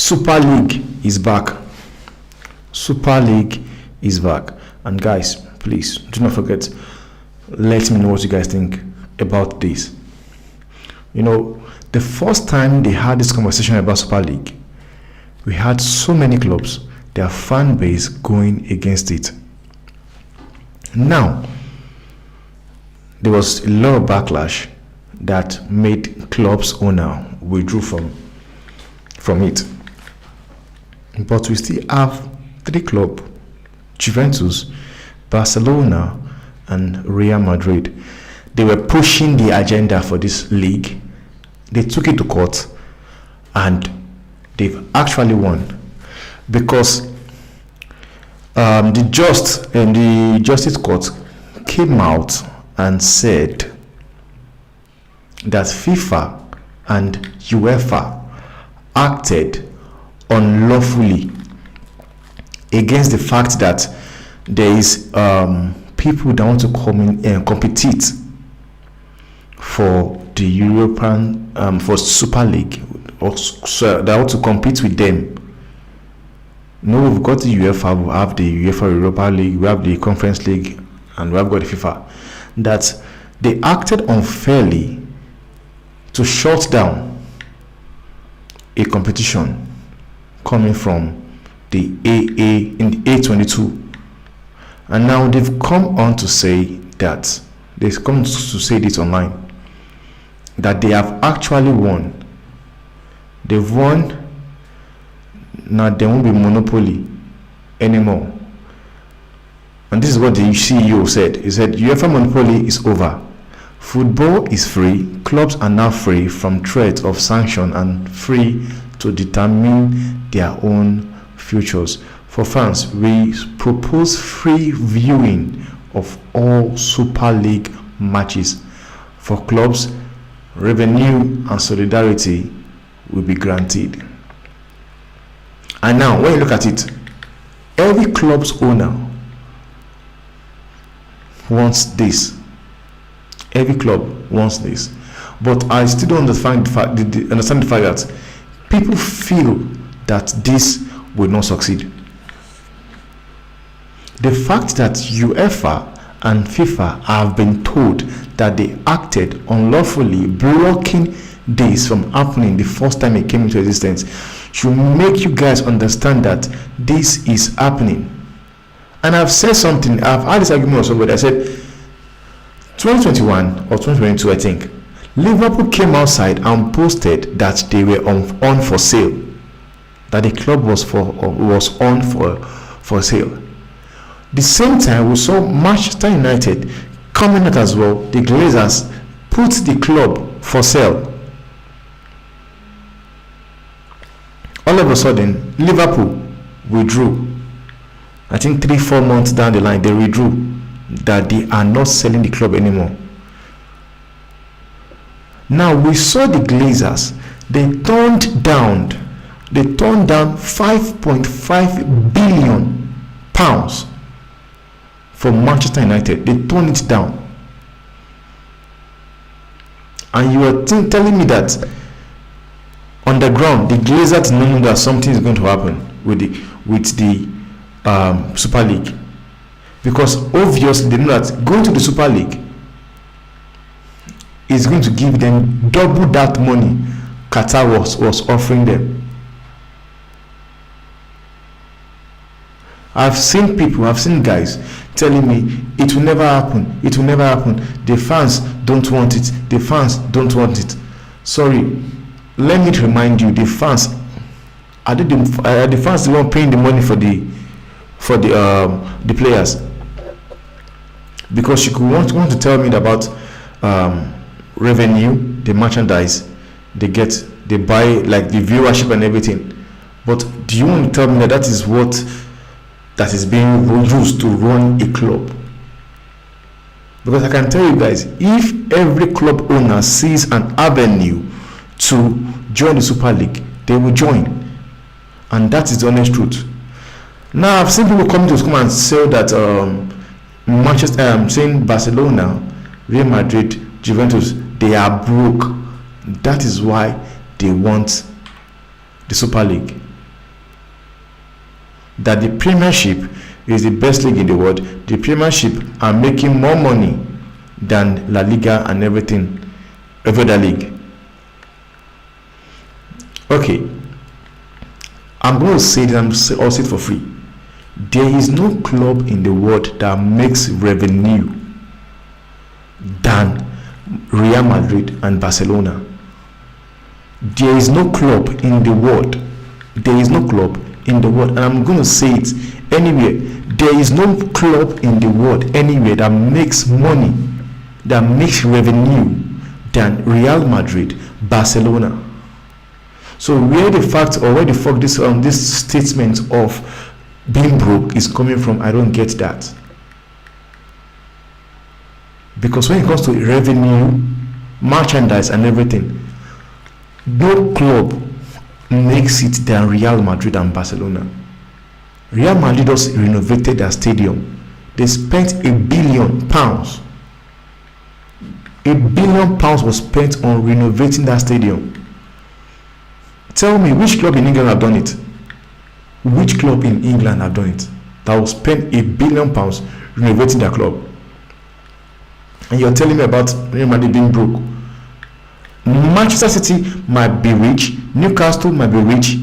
Super League is back. Super League is back. And guys, please do not forget, let me know what you guys think about this. You know, the first time they had this conversation about Super League, we had so many clubs, their fan base going against it. Now, there was a lot of backlash that made clubs owner withdrew from it. But we still have three clubs: Juventus, Barcelona, and Real Madrid. They were pushing the agenda for this league. They took it to court, and they've actually won, because the Justice Court came out and said that FIFA and UEFA acted unlawfully against the fact that there is people that want to come in and compete for the European for Super League, or so they want to compete with them. No, we've got the UEFA, we have the UEFA Europa League, we have the Conference League, and we have got the FIFA. That they acted unfairly to shut down a competition coming from the AA in the A22. And now they've come on to say that they've come to say this online, that they have actually won. They've won. Now there won't be monopoly anymore. And this is what the CEO said. He said UEFA monopoly is over. Football is free. Clubs are now free from threat of sanction and free to determine their own futures. For fans, we propose free viewing of all Super League matches. For clubs, revenue and solidarity will be granted. And now, when you look at it, every club's owner wants this. Every club wants this. But I still don't understand the fact that people feel that this will not succeed. The fact that UEFA and FIFA have been told that they acted unlawfully, blocking this from happening the first time it came into existence, should make you guys understand that this is happening. And I've said something, I've had this argument with somebody. I said 2021 or 2022, I think, Liverpool came outside and posted that they were on for sale, that the club was on for sale. The same time, we saw Manchester United coming out as well. The Glazers put the club for sale. All of a sudden, Liverpool withdrew. I think 3-4 months down the line, they withdrew, that they are not selling the club anymore. Now we saw the Glazers. They turned down 5.5 billion pounds from Manchester United. They turned it down. And you are telling me that on the ground, the Glazers know that something is going to happen with the Super League, because obviously they know that going to the Super League is going to give them double that money Qatar was offering them. I've seen guys telling me it will never happen. The fans don't want it. Sorry, let me remind you, the fans are the fans the one paying the money for the players? Because you could want to tell me about revenue, the merchandise they buy, like the viewership and everything. But do you want to tell me that is what that is being used to run a club? Because I can tell you guys, if every club owner sees an avenue to join the Super League, they will join. And that is the honest truth. Now I've seen people come and say that saying Barcelona, Real Madrid, Juventus, they are broke. That is why they want the Super League. that the Premiership is the best league in the world. The Premiership are making more money than La Liga and every other league. Okay, I'm going to say that I'll say it for free. There is no club in the world that makes revenue than Real Madrid and Barcelona. There is no club in the world. There is no club in the world, and I'm going to say it anywhere. There is no club in the world anywhere that makes money, that makes revenue than Real Madrid, Barcelona. So where the fact or where the fuck this statement of being broke is coming from, I don't get that. Because when it comes to revenue, merchandise and everything, no club makes it than Real Madrid and Barcelona. Real Madrid just renovated their stadium. They spent £1 billion. £1 billion was spent on renovating that stadium. Tell me, which club in England have done it? Which club in England have done it? That will spend £1 billion renovating their club. And you're telling me about Real Madrid being broke. Manchester City might be rich, Newcastle might be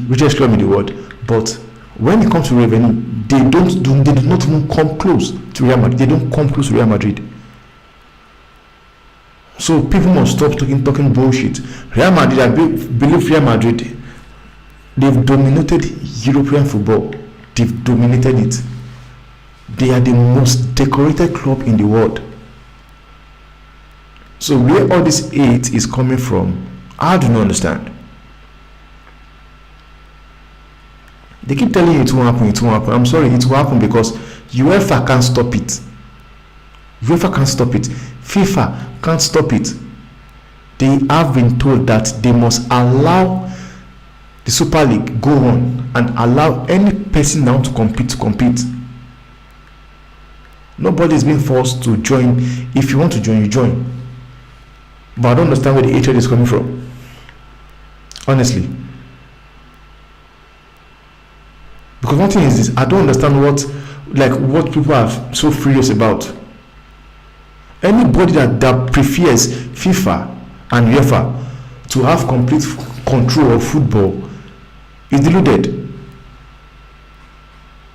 richest club in the world, but when it comes to revenue, they do not even come close to Real Madrid. They don't come close to Real Madrid. So people must stop talking bullshit. Real Madrid, I believe Real Madrid, they've dominated European football. They've dominated it. They are the most decorated club in the world. So where all this hate is coming from, I do not understand. They keep telling you it won't happen. I'm sorry, it will happen because UEFA can't stop it. UEFA can't stop it. FIFA can't stop it. They have been told that they must allow the Super League go on and allow any person now to compete. Nobody is being forced to join. If you want to join, you join. But I don't understand where the hatred is coming from. Honestly. Because one thing is this, I don't understand what people are so furious about. Anybody that prefers FIFA and UEFA to have complete control of football is deluded.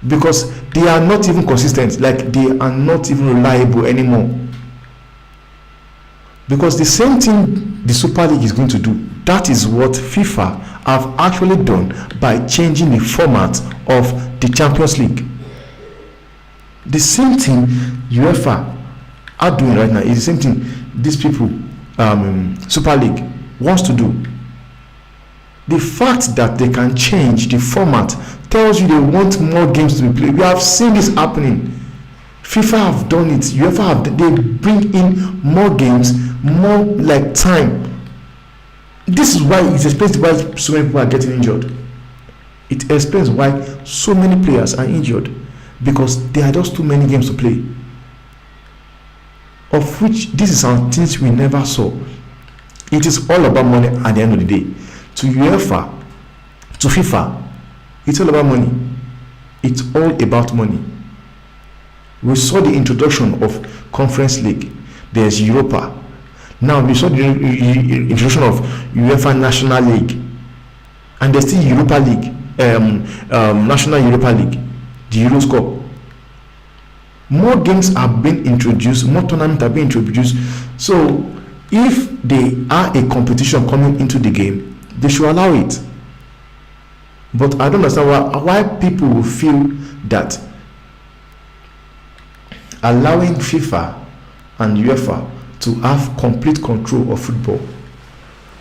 Because they are not even consistent, they are not even reliable anymore. Because the same thing the Super League is going to do, that is what FIFA have actually done by changing the format of the Champions League. The same thing UEFA are doing right now is the same thing these people, Super League, wants to do. The fact that they can change the format tells you they want more games to be played. We have seen this happening. FIFA have done it. UEFA have. They bring in more games, more time. This is why it explains why so many people are getting injured. It explains why so many players are injured, because there are just too many games to play. Of which this is some things we never saw. It is all about money at the end of the day. To UEFA, to FIFA, it's all about money. It's all about money. We saw the introduction of Conference League. There's Europa. Now we saw the introduction of UEFA National League, and there's still Europa League, National Europa League, the Euros Cup. More games are being introduced, more tournaments are being introduced. So if they are a competition coming into the game, they should allow it. But I don't understand why people will feel that allowing FIFA and UEFA to have complete control of football,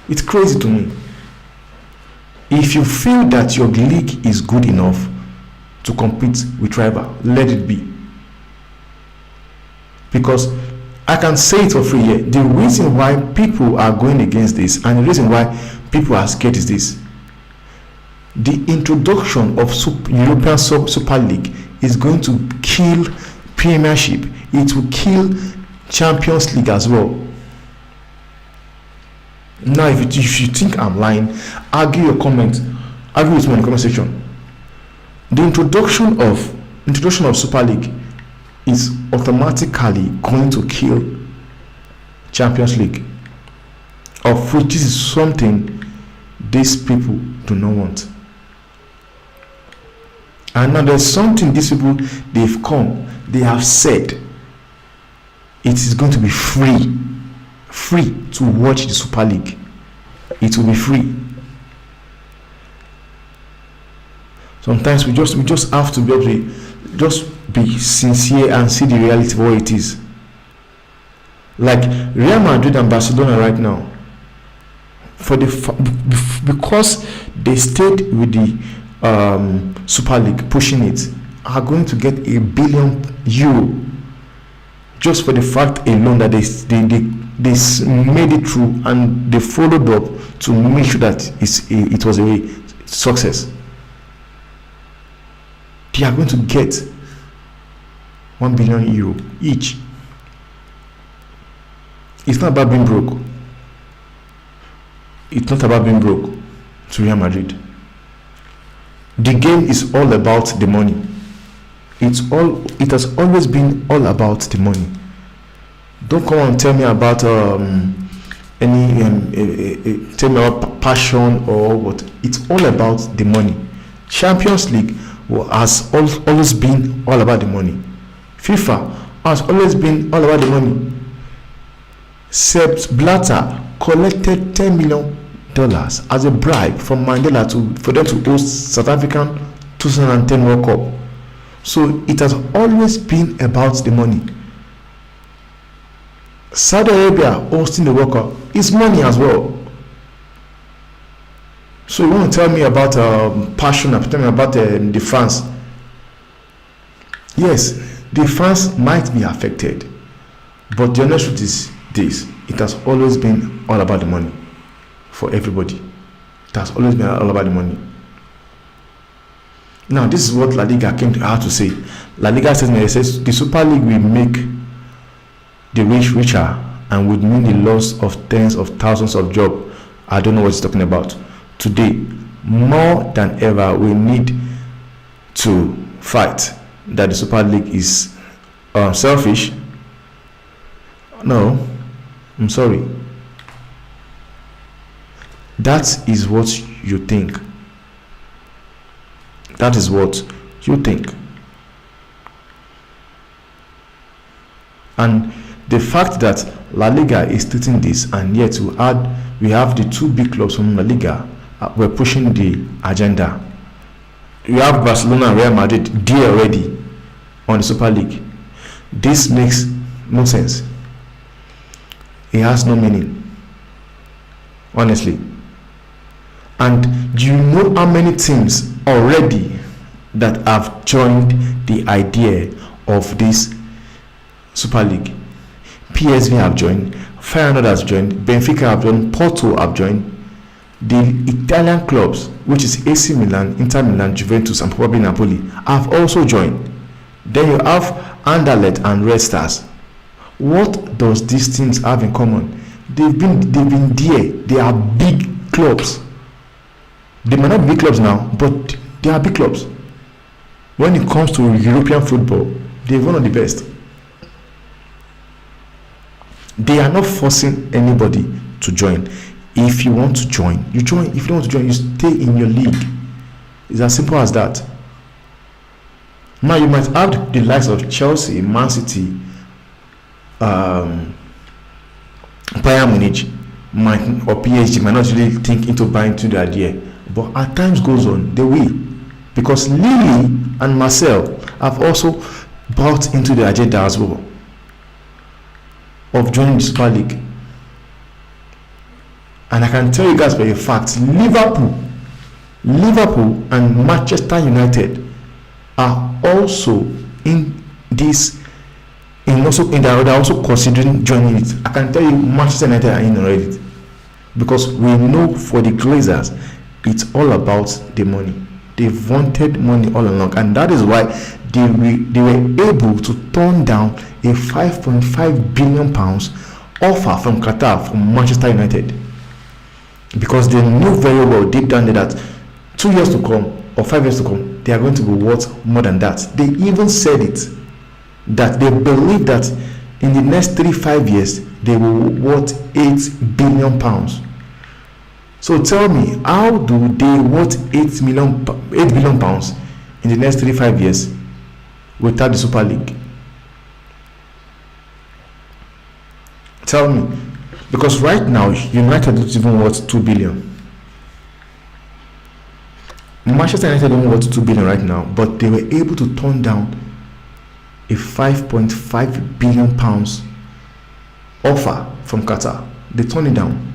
it's crazy to me. If you feel that your league is good enough to compete with rival, let it be. Because I can say it for free here, the reason why people are going against this and the reason why people are scared is this: the introduction of European Super League is going to kill Premiership. It will kill Champions League as well. Now if you think I'm lying, argue with me in the comment section. The introduction of Super League is automatically going to kill Champions League, of which this is something these people do not want. And now there's something these people, they have said it is going to be free to watch the Super League. It will be free. Sometimes we just have to be able to just be sincere and see the reality of what it is. Like Real Madrid and Barcelona right now, because they stayed with the Super League, pushing it, are going to get €1 billion just for the fact alone that they made it through and they followed up to make sure that it was a success. They are going to get €1 billion each. It's not about being broke. It's not about being broke to Real Madrid. The game is all about the money. It has always been all about the money. Don't come and tell me about tell me about passion or what. It's all about the money. Champions League has always been all about the money. FIFA has always been all about the money. Sepp Blatter collected $10 million as a bribe from Mandela for them to host South African 2010 World Cup. So it has always been about the money. Saudi Arabia hosting the World Cup is money as well. So you want to tell me about passion, tell me about the fans. Yes, the fans might be affected, but the honest truth is this: it has always been all about the money for everybody. It has always been all about the money. Now, this is what La Liga came out to say. La Liga says the Super League will make the rich richer and would mean the loss of tens of thousands of jobs. I don't know what he's talking about. Today, more than ever, we need to fight that the Super League is selfish. No, I'm sorry. That is what you think. That is what you think. And the fact that La Liga is stating this, and yet we have the two big clubs from La Liga, we're pushing the agenda. You have Barcelona and Real Madrid there already on the Super League. This makes no sense. It has no meaning, honestly. And do you know how many teams already that have joined the idea of this Super League? PSV have joined, Feyenoord has joined, Benfica have joined, Porto have joined. The Italian clubs, which is AC Milan, Inter Milan, Juventus, and probably Napoli, have also joined. Then you have Anderlecht and Red Stars. What does these teams have in common? They've been there. They are big clubs. They might not be big clubs now, but they are big clubs. When it comes to European football, they're one of the best. They are not forcing anybody to join. If you want to join, you join. If you don't want to join, you stay in your league. It's as simple as that. Now you might have the likes of Chelsea, Man City, Bayern Munich, or PSG might not really think into buying into the idea, but as times goes on, they will, because Lille and Marcel have also bought into the agenda as well of joining the Super League. And I can tell you guys for a fact, Liverpool and Manchester United are also in this. They're also considering joining it. I can tell you, Manchester United are in already, because we know for the Glazers, it's all about the money. They've wanted money all along, and that is why they were able to turn down a £5.5 billion offer from Qatar from Manchester United, because they knew very well deep down there that 2 years to come or 5 years to come, they are going to be worth more than that. They even said it, that they believe that in the next 3-5 years they will be worth £8 billion. So tell me, how do they worth £8 billion in the next 3-5 years without the Super League? Tell me, because right now United don't even worth 2 billion. Manchester United don't worth 2 billion right now, but they were able to turn down a £5.5 billion offer from Qatar. They turned it down,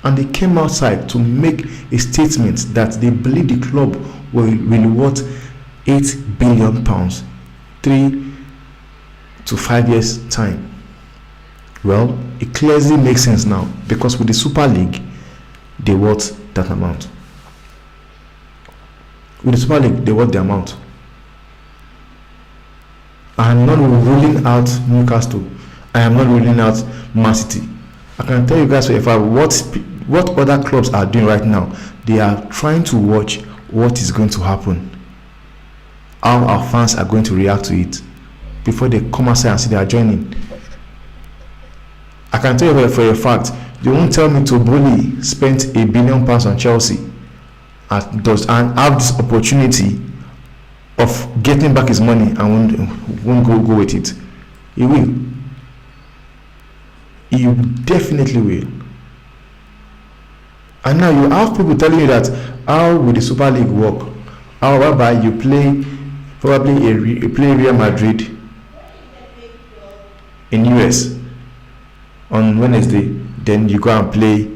and they came outside to make a statement that they believe the club will worth £8 billion 3 to 5 years time. Well, it clearly makes sense now, because with the Super League they worth that amount. With the Super League they worth the amount. I am not ruling out Newcastle. I am not ruling out Man City. I can tell you guys if what other clubs are doing right now. They are trying to watch what is going to happen, how our fans are going to react to it before they come outside and say they are joining. I can tell you for a fact, they won't tell me to bully spent £1 billion on Chelsea and have this opportunity of getting back his money and won't go with it. He will. He definitely will. And now you have people telling you that how will the Super League work? How whereby you play probably you play Real Madrid in US on Wednesday, then you go and play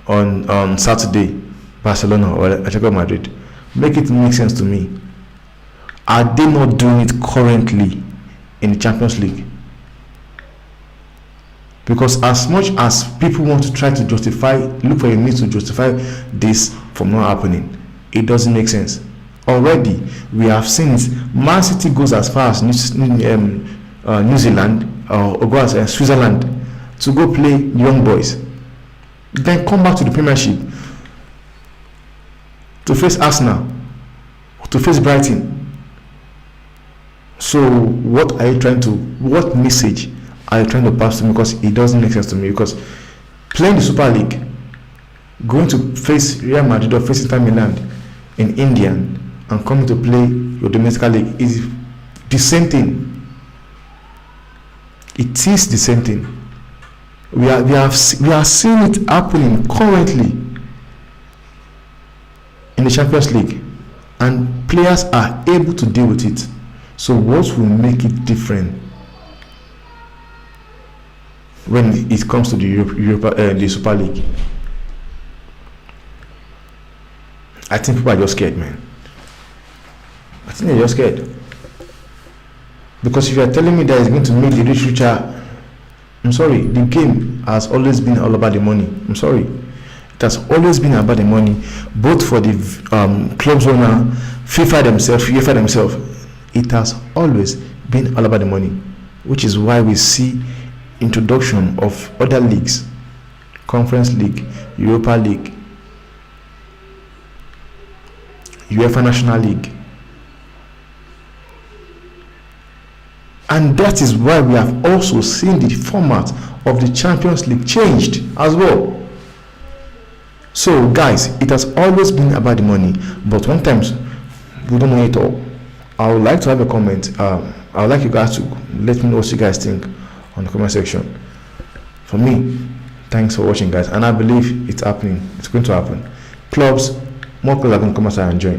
on Saturday Barcelona or Atletico Madrid. Make it make sense to me. Are they not doing it currently in the Champions League? Because as much as people want to try to look for a means to justify this from not happening, it doesn't make sense. Already we have seen it. Man City goes as far as New Zealand or go as Switzerland to go play young boys, then come back to the Premiership to face Arsenal, to face Brighton. So what message are you trying to pass to me? Because it doesn't make sense to me. Because playing the Super League, going to face Real Madrid or facing Inter Milan in India and coming to play your domestic league is the same thing. It is the same thing. We are seeing it happening currently in the Champions League, and players are able to deal with it. So what will make it different when it comes to the Super League? I think people are just scared, man. I think they're just scared. Because if you are telling me that it's going to make the rich richer, I'm sorry, the game has always been all about the money. I'm sorry. It has always been about the money, both for the club's owner, FIFA themselves, UEFA themselves. It has always been all about the money, which is why we see introduction of other leagues, Conference League, Europa League, UEFA National League. And that is why we have also seen the format of the Champions League changed as well. So guys, it has always been about the money, but sometimes we don't know it all. I would like to have a comment. I would like you guys to let me know what you guys think on the comment section. For me, thanks for watching, guys, and I believe it's happening. It's going to happen. More clubs are going to come outside and join.